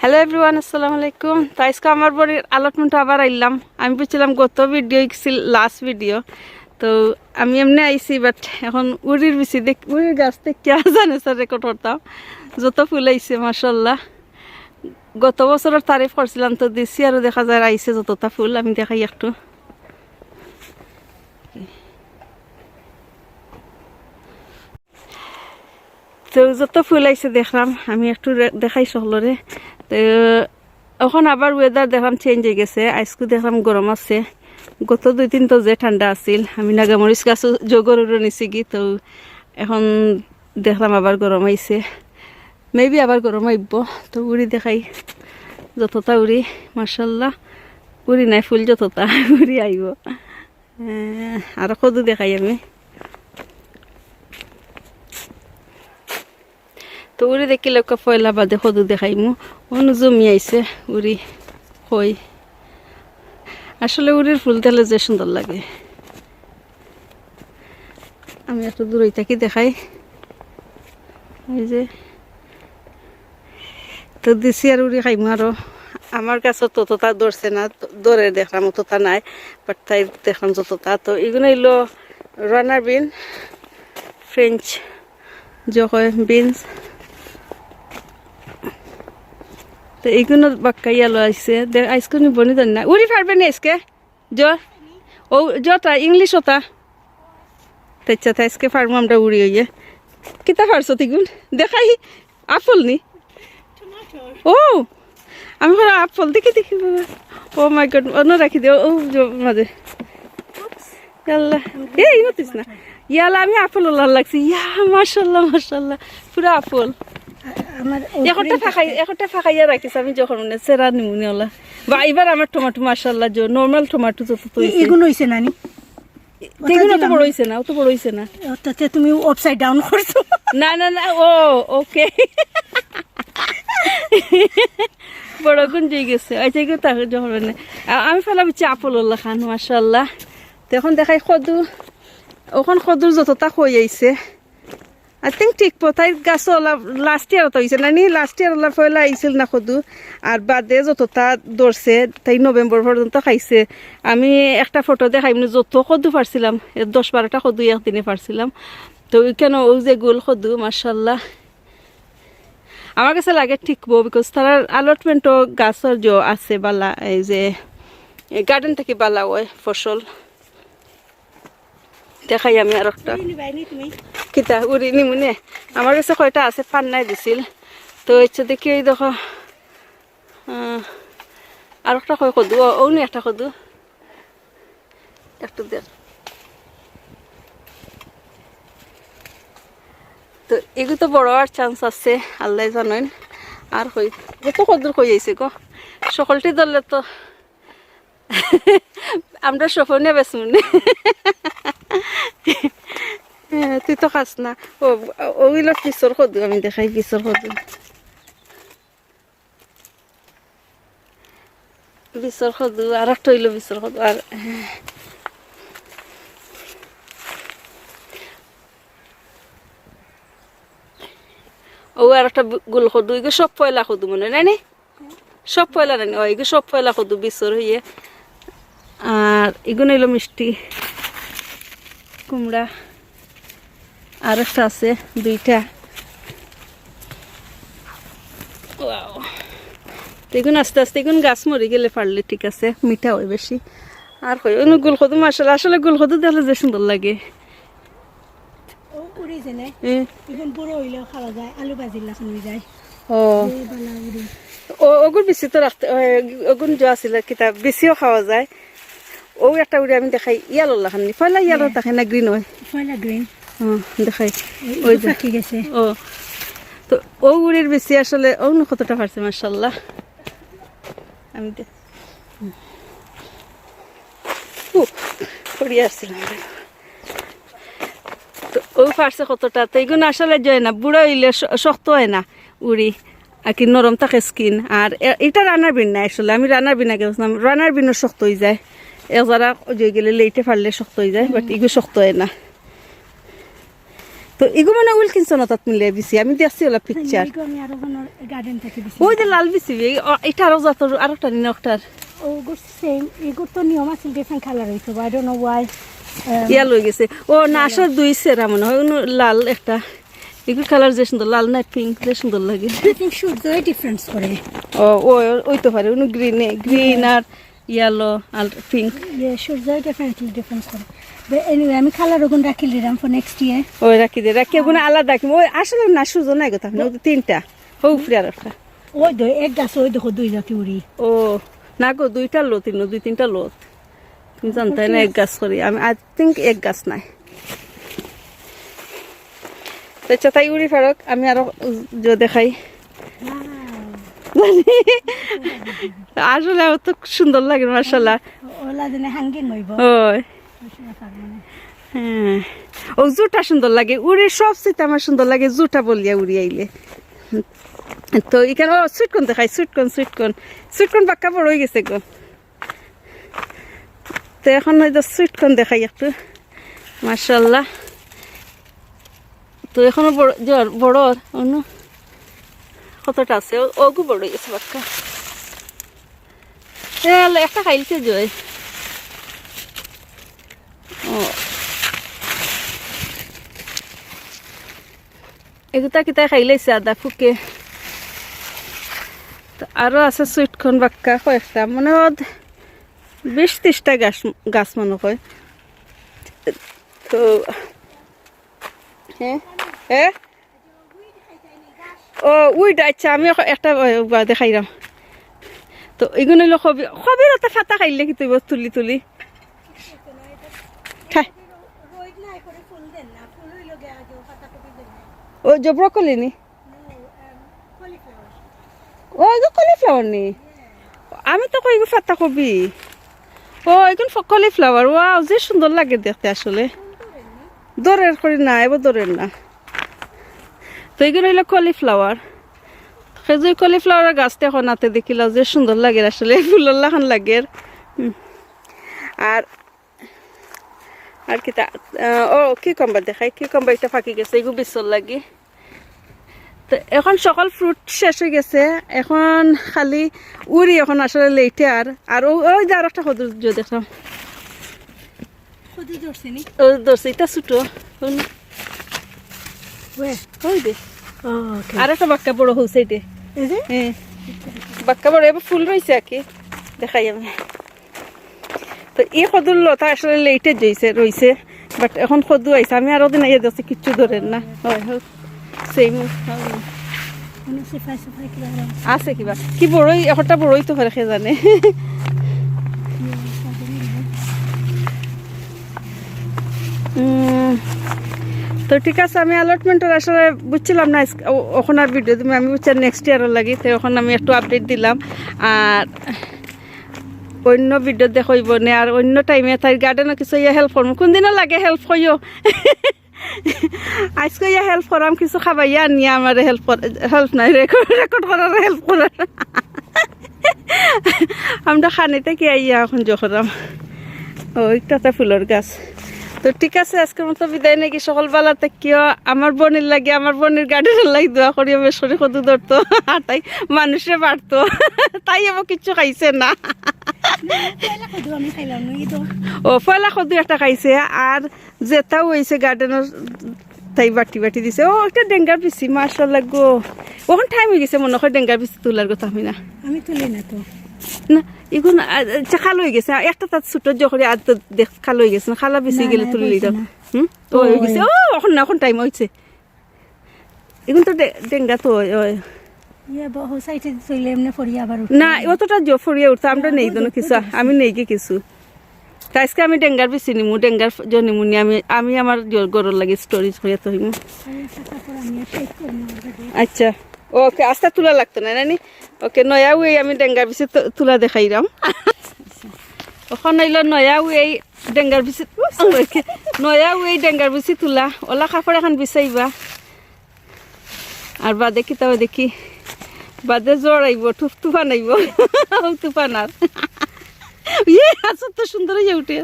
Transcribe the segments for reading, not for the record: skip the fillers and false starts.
Hello everyone, আসসালামু আলাইকুম। তো আজকে আমার বাড়ির আলটমেন্ট আবার আইলাম। আমি বুঝছিলাম গত ভিডিও লাস্ট ভিডিও, তো আমি এমনি আইছি, বাট এখন উড়ির বেশি উড়ির গাছ থেকে জানে স্যার রেকর্ড করতাম। যত ফুল আইছে মাশাল্লাহ, গত বছরের তারিফ করছিলাম তো দিছি, আরও দেখা যায় আইছে যতটা ফুল। আমি দেখাই একটু। তো যত ফুল আইছে দেখলাম, আমি একটু দেখাই সকলরে। তো এখন আবার ওয়েদার দেখলাম চেঞ্জ হয়ে গেছে। আজকে দেখলাম গরম আছে, গত 2-3 তো যে ঠান্ডা আছিল। আমি নাগামরিচ গাছও জগর নিছি কি, তো এখন দেখলাম আবার গরম আইছে, মেবি আবার গরম আইব। তো উড়ি দেখাই, যতটা উড়ি মার্শাল্লাহ, উড়ি নাই ফুল যতটা উড়ি আইব। আর কদু দেখাই আমি। তো উড়ি দেখিলে পয়লা বাদে সদু দেখাইমু। অনু জমি আইছে উড়ি কই। আসলে উড়ির ফুল দিলে যে সুন্দর লাগে। আমি একটু দূরই থাকি দেখাই। এই যে তো দিছি আর উড়ি খাইমু। আরো আমার কাছে ততটা ধরছে না, ধরে দেখলাম অতটা নাই, বাট তাই দেখলাম যতটা। তো এগুলো হইলো রানার বিন, ফ্রেঞ্চ যে হয় বিনস। তো এইগুলো বাক্কা ইয়ালো আইসে, আইসকে নিবনি জানি না। উড়ি পারবে না আজকে ও যটা ইংলিশ ওটা তাইছা আজকে পারবো আমরা উড়ি হইয়ে। কিতা পারছো তিগুন দেখাই? আপল নি? ও আমি আপল দেখি দেখি বাবা। ও মাই গড, অন্য রাখি দিও ও মাঝে। এই নতিস না ইয়ালা, আমি আপল ওলার লাগছি। ইয়া মাশাল্লাহ মাশাল্লাহ, পুরা আপল। একটা ফাঁকাইয়া রাখিস আমি যখন সেরা নিমুনি ওলা। বা এবার আমার টমাটো মাশাল্লাহ, নর্মাল টমাটো যত এগুলো হইছে নানি, এগুলো তো বড় হইছে না, ও তো বড় হইছে না। তাতে তুমি আপসাইড ডাউন করছো। না না না, ও ওকে বড় গুঞ্জি গেছে। আচ্ছা এগুলো তাকে যখন আমি ফেলা বিচ্ছি আপল ওল্লা খান মাশাল্লাহ। তখন দেখাই সদু, ওখান সদুর যতটা হয়ে আইছে আই থিঙ্ক ঠিক তাই গাছ লাস্ট ইয়ার হয়েছে নানি, লাস্ট ইয়ার ওলা ফয়লা আইছিল না সদু। আর বাদে যতটা ধরছে তাই নভেম্বর পর্যন্ত খাইছে। আমি একটা ফটো দেখাইম যত সদু পারছিলাম, 10-12টা সদু একদিনে পারছিলাম। তো কেন ও যে গোল সদু মাশাল্লাহ আমার কাছে লাগে ঠিকবো, বিকজ তার অ্যালটমেন্টও গাছের যে আছে বালা, এই যে গার্ডেন থেকে বালা হয় ফসল। দেখাই আমি আর একটা কিতা উড়ি নিমুনে। আমার কাছে কয়টা আছে, পান্নাই দিছিল। তো ইচ্ছা দেখি এই দেখো আর একটা কয় কদু, ও নি একটা কদু একটু দেখ। তো এগুলো তো বড় আর চান্স আছে, আল্লাহ জানেন। আর কই কত কদুর কই আইছে গো, সকলটি ধরলে তো আমরা সফনে বেসমুনে। তুই তো খাস না। ওগুলো পিসর কদু, আমি দেখাই পিসর কদু। বিচর কদু আর একটা হইলো বিচর কদু। আর ও আর একটা গোল কদু, এগুলো সব পয়লা কদু মনে হয় না, সব পয়লা নানি। ও এগুলো সব পয়লা কদু বিচর হইয়ে। আর এগুলো হইলো মিষ্টি কুমড়া। আর একটা আছে 2টা। এগুন আস্তে আস্তে এগুন গাছ মরে গেলে পারলে ঠিক আছে, মিঠা হয় বেশি। আর কই অন্য গোলকদু মাশাআল্লাহ, আসলে গোলকদু দেখলে যে সুন্দর লাগে। ওগুন বেশি তো রাখতে, ওগুন যা আছিল কিতাব বেশিও খাওয়া যায়। ও একটা উড়ি আমি দেখাই ইয়ালো লাখানি, পয়লা ইয়ালো থাকে না গ্রিন হয়, পয়লা গ্রিন দেখাই ওই ঠিক আছে। ও তো ও উড়ির বেশি আসলে অন্য কতটা পারছে মাশাআল্লাহ। আমি পড়িয়ে আসছিলাম। তো ও পারছে কতটা। তো এইগুলো আসলে যায় না, বুড়ো হইলে শক্ত হয় না উড়ি, আর কি নরম থাকে স্কিন। আর এটা রানার বিন না, আসলে আমি রানার বিন আগে বলছিলাম, রানার বিনও শক্ত হয়ে যায়। যারা জয় গেলে লেটে পারলে শক্ত হয়ে যায়, বাট এগুলো শক্ত হয় না। তো এগো মানে উইলকিনসন তাত মিলে বিছি আমি দেখছি ওলা পিকচার এইগো আমি আরো কোনো গার্ডেন থেকে দিছি ওই যে লাল বিছি এটা আরো জাতর আরেকটা নিন একটার ও গুড সেম এইগো তো নিয়ম আছে ডিফারেন্ট কালার হইতো আই ডোন্ট নো ওয়াই ইয়া লই গেছে ও না আসলে দুই সেরা মনে হয় অন্য লাল একটা এগুলো কালার যে সুন্দর লাল না পিঙ্ক যে সুন্দর লাগে আই থিংক সূর্যই ডিফারেন্স করে ও ওই তো পারে অন্য গ্রিন আর ইয়েলো আর পিঙ্ক ইয়ে সূর্যই ডিফারেন্স করে বাট এনিওয়ে আমি কালার ওগুন রাখি দিলাম ফর নেক্সট ইয়ার ওই রাখি দে রাখি ওগুলো আলাদা রাখি ওই আসলে না সুযোগ নাই কথা না তিনটা ও উপরে আর একটা ওই দো এক গাছ ওই দেখো দুই জাতি উড়ি ও না গো দুইটা লো দুই তিনটা লোত তুমি জানতে না এক গাছ করি আমি আই থিঙ্ক এক গাছ নাই আচ্ছা তাই উড়ি ফারক আমি আরো দেখাই আসলে আমার তো সুন্দর লাগে মার্শাল্লাহ ওলা দিনে হাঙ্গিং হইব ওই হ্যাঁ ও জুটা সুন্দর লাগে উড়ি সব চিতা আমার সুন্দর লাগে জুটা বলিয়া উড়ি আইলে তো এখানে ও সুইটকন দেখাই সুইটকন বাক্কা বড় হয়ে গেছে গো তো এখন হয়তো সুইটকন দেখাই একটু মার্শাল্লাহ তো এখনো বড় অন্য কতটা আছে ওগু বড় হয়ে গেছে বাক্কা একটা খাইলছে জয় ও এগুতা কিতা খাইলাইছে আদা ফুকে আরো আছে সুইটখন বাক্কা কয়েকটা মনে হয় 20-30টা গাছ মনে হয় তো হ্যাঁ ও উইড আচ্ছা আমি একটা দেখাইলাম তো এগুলো হলো খবির একটা ফাটা খাইলে কি তুই তুলি খাই ও যে ব্রকলি নি ও এগুলো কলিফ্লাওয়ার নি আমি তো কই ফাটা কবি ও এগুলো কলিফ্লাওয়ার ওয়াও যে সুন্দর লাগে দেখতে আসলে দরের করি না এবার দরের না তো এগুলো হইলো কলিফ্লাওয়ার সেই কলিফ্লাওয়ারের গাছটা এখন হাতে দেখিলা যে সুন্দর লাগে আসলে ফুলের লাখান লাগে আর কি ও কিউকাম্বার দেখাই কিউকাম্বার এটা ফাঁকি গেছে এগুলো বিচল লাগে তো এখন সকল ফ্রুট শেষ হয়ে গেছে এখন খালি উড়ি এখন আসলে লেটে আর ওই যে আর একটা সদুর দেখলাম ও ধরছে এটা ছোট ওই দে আর একটা বাক্কা বড় হয়েছে এটা হ্যাঁ বাক্কা বড় এবার ফুল রয়েছে আর কি দেখাই আমি তো এই সদুর লতা আসলে লেটে রয়েছে বাট এখন সদু আইছে আমি আরো দিন ইয়ে দেখছি কিচ্ছু ধরেন না হয় সেম আছে কিবা কি বড়ই একটা বড়ই তো ঘরে জানে তো ঠিক আছে আমি অ্যালটমেন্টের আসলে বুঝছিলাম না ওখান আর ভিডিও তুমি আমি বুঝছি নেক্সট ইয়ারের লাগি তো এখন আমি একটু আপডেট দিলাম আর অন্য ভিডিও দেখাইব নে আর অন্য টাইমে তাই গার্ডেনও কিছু ইয়ে হেল্প করবো কোনদিনও লাগে হেল্প করিও আজকে ইয়া হেল্প করাম কিছু খাবাইয়া নিয়ে আমার হেল্প নাই রেকর্ড করার হেল্প করার আমরা খানিতে কি আইয়া এখন জখরাম ওইটা ফুলের গাছ তো ঠিক আছে আজকের মতো বিদায় নাকি সকল বেলা কিয় আমার বোনের লাগে আমার বোনের গার্ডেনের লাগে দোয়া করি বেসরে কদু ধরতো আর তাই মানুষে বাড়তো তাই আবার কিচ্ছু খাইছে না ও পয়লা কদু একটা খাইছে আর যেটাও হয়েছে গার্ডেনের তাই বাটি দিছে ও একটা ডেঙ্গার পিসি মাশাআল্লাহ গো ওখান টাইম হয়ে গেছে মনে হয় ডেঙ্গার পিসি তোলার কথা আমি না আমি তুলি না তো না এগুলো খালো হয়ে গেছে একটা তার ছোট জখরে আর তো দেখ খালো হয়ে গেছে না খালা বেশি গেলে তুলে দিতাম ও হয়ে গেছে ও এখন টাইম হয়েছে এখন তো ডেঙ্গা তো না অতটা ফরিয়ে উঠতো আমরা নেই তো কিছু আমি নেই কি কিছু আজকে আমি ডেঙ্গার বেশি নিমু ডেঙ্গার জন্মু নি আমি আমার গরুর লাগে স্টোরেজ করে তো হইমু আচ্ছা ওকে আস্তে তোলা লাগতো না নানি ওকে নয়া ওই আমি ডেঙ্গার বেশি তোলা দেখাইলাম ওখান হইলো নয়া ওই ডেঙ্গার বেশি নয়া ওই ডেঙ্গার বেশি তোলা ওলা কাপড় এখন বিচাইবা আর বাদে কি তাও দেখি বাদে জ্বর আইব তুফান আইব তুফান আর ইয়ে আসত তো সুন্দর হয়ে উঠে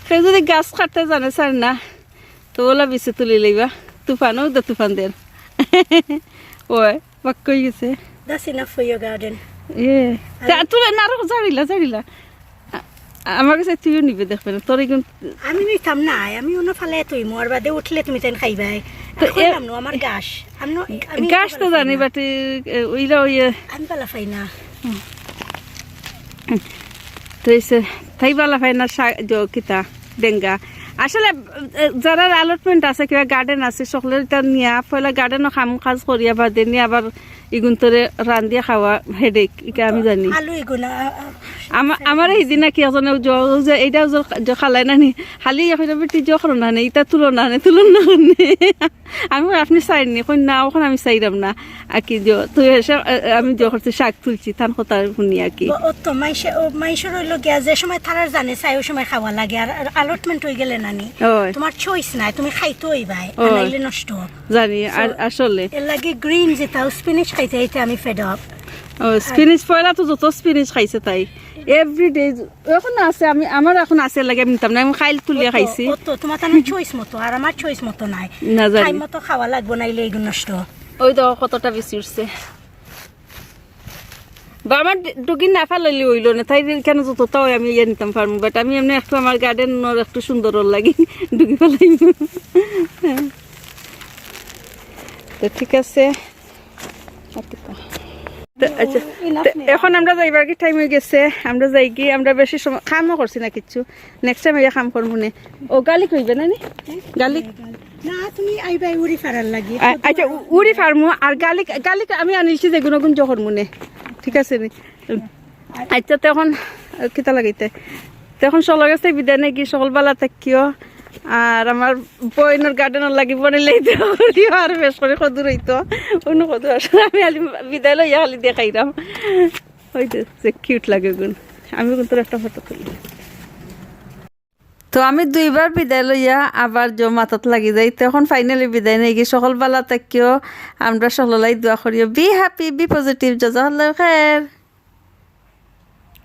সে যদি গাছ কাটতে জানে স্যার না তো ওলা বিছে তুলি লইবা তুফানও দে তুফান দেন ওই বাক কই গেছে That's enough for your garden. তুলে না আরো জাড়িলা আমার কাছে তুইও নিবে দেখবে না তোর এখন আমি নিতাম না আমি অন্য ফালে তুই মোর বাদে উঠলে তুমি তেন খাইবাই তো কইলাম না আমার গাছ আমি গাছ তো জানি বাট ওইলা ওই আমি পালা পাই না তো এসে তাই বালা ভাই না কিতা ডেঙ্গা আসলে যারা অ্যালটমেন্ট আছে কিবা গার্ডেন আছে সকলের এটা নিয়া পয়লা গার্ডেনও কাম কাজ করিয়া বা দেনি আবার ইগুন তোরে রান্ধিয়া খাওয়া হেডেক ইকা আমি জানি আলু এগুনা আমার এই দিনা কি আছে এইটা খালাই নানি খালি এখন বেটি যখন না নেই এটা তুলনা নে আমি আপনি চাইনি কই না ওখানে আমি চাইলাম না আর কি তুই এসে আমি যখন শাক তুলছি তার কথা শুনি আর কি ও তো মাইশে রইল গিয়া যে সময় তারার জানে চাই ওই সময় খাওয়া লাগে আর অ্যালটমেন্ট হয়ে গেলে নানি তোমার চয়েস নাই তুমি খাইতে হইবাই আনাইলে নষ্ট জানি আর আসলে এর লাগে গ্রিন যেটা স্পিনিচ খাইতে এইটা আমি ফেড আপ স্পিনিচ পয়লা তো যত স্পিনিচ খাইছে তাই এভরিডে এখন আছে আমার এখন আছে লাগে আমি নিতাম না আমি খাইল তুলিয়া খাইছি তো তোমার তো চয়েস মতো আর আমার চয়েস মতো নাই না জানি টাইম মতো খাওয়া লাগবো নাইলে এগুলো নষ্ট ওই তো কতটা বেশি উঠছে বা আমার ডুগি না ফেলাইলে হইল না তাই কেন যতটাও আমি ইয়ে নিতাম পারবো বাট আমি এমনি একটু আমার গার্ডেন একটু সুন্দর লাগি ডুগি ফেলাই তো ঠিক আছে আচ্ছা এখন আমরা যাইবার কি টাইম হয়ে গেছে আমরা যাই কি আমরা বেশি সময় কামও করছি না কিছু নেক্সট টাইম খাম করবো নে ও গালিক হইবে না নি গালিক না তুমি আইবাই উড়ি ফারার লাগি আচ্ছা উড়ি ফার্মু আর গালিক আমি আনিছি যে গুণ জহর মনে ঠিক আছে নি আচ্ছা তখন কিতা লাগাইতে তখন সকল কাছে বিদায় নাকি সকালবেলা থাকিও আর আমার বইনের গার্ডেনের লাগি বনাইলেই আর বেশ করে কদুর হইতো অন্য কদুর আসলে আমি বিদায় লইয়া খালি দেখাইলাম হইতো যে কিউট লাগে গুণ আমি কিন্তু একটা ফটো তুলি তো আমি দুইবার বিদায় লইয়া আবার মাথাত লাগি যাই তখন ফাইনালি বিদায় নেই গিয়ে সকালবেলা থাকিও আমরা সকলাই দোয়া করিও বি হ্যাপি বি পজিটিভ জাজাকাল্লাহ খায়ের।